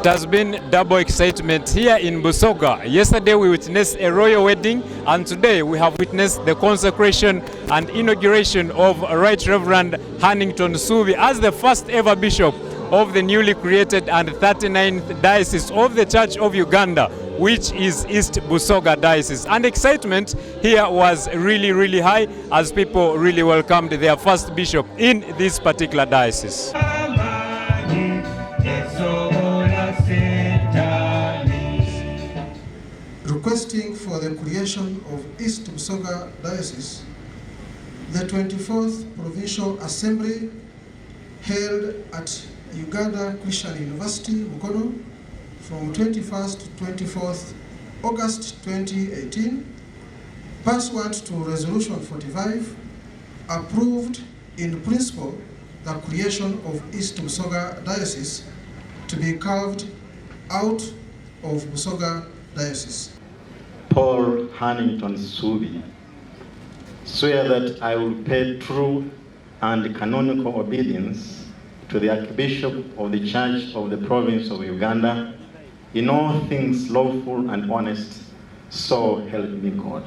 It has been double excitement here in Busoga. Yesterday we witnessed a royal wedding, and today we have witnessed the consecration and inauguration of Right Reverend Hannington Suubi as the first ever bishop of the newly created and 39th Diocese of the Church of Uganda, which is East Busoga Diocese. And excitement here was really high as people really welcomed their first bishop in this particular diocese. Requesting for the creation of East Busoga Diocese, the 24th Provincial Assembly held at Uganda Christian University, Mukono, from 21st to 24th August 2018, pursuant to Resolution 45, approved in principle the creation of East Busoga Diocese to be carved out of Busoga Diocese. Paul Hannington Suubi, swear that I will pay true and canonical obedience to the Archbishop of the Church of the Province of Uganda in all things lawful and honest, so help me God.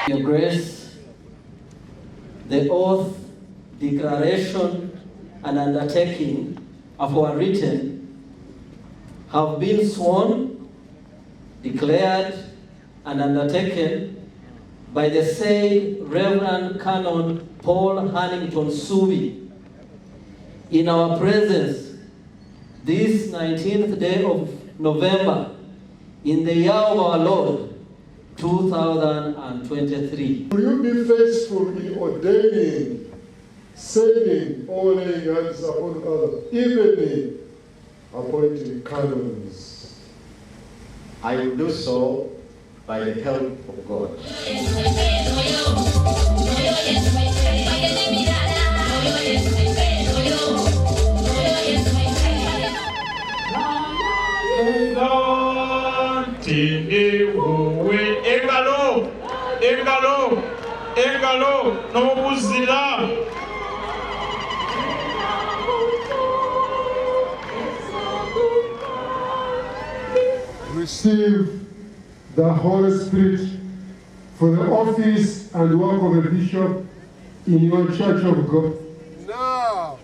Your Grace, the oath, declaration, and undertaking of our written have been sworn, declared, and undertaken by the said Reverend Canon Paul Hannington Suubi in our presence this 19th day of November in the year of our Lord 2023. Will you be faithful in ordaining, saving, or laying hands upon others, even in appointing canons? I will do so by the help of God. Engalo, no buzira. Receive the Holy Spirit for the office and work of a bishop in your Church of God. Now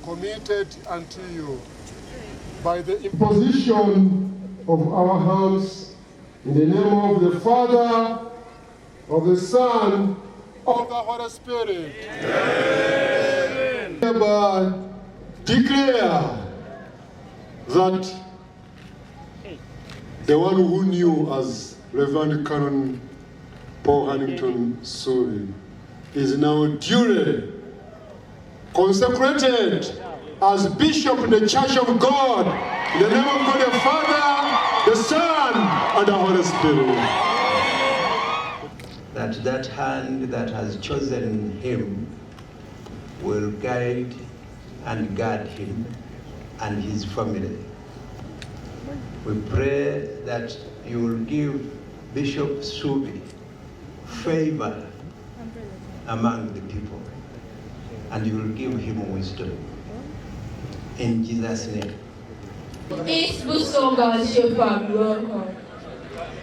committed unto you by the imposition of our hands, in the name of the Father, of the Son, of the Holy Spirit. Amen. Hereby declare that the one who knew as Reverend Canon Paul Hannington Suubi is now duly consecrated as Bishop in the Church of God, in the name of God the Father, the Son, and the Holy Spirit. That hand that has chosen him will guide and guard him and his family. We pray that you will give Bishop Suubi favor among the people, and you will give him wisdom. In Jesus' name. East Busoga Shepherd, welcome.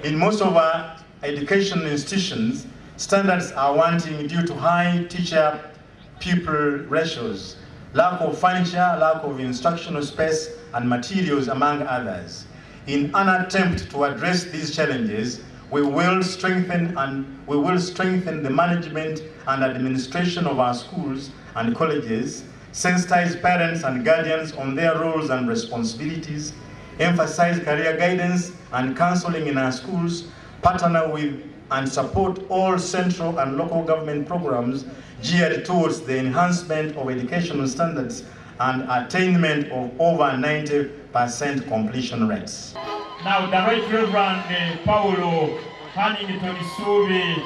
In most of our education institutions, standards are wanting due to high teacher-pupil ratios, lack of furniture, lack of instructional space and materials, among others. In an attempt to address these challenges, we will strengthen the management and administration of our schools and colleges, sensitize parents and guardians on their roles and responsibilities, emphasize career guidance and counseling in our schools, partner with and support all central and local government programs geared towards the enhancement of educational standards and attainment of over 90% completion rates. Now, the Right Reverend Paul Hannington Suubi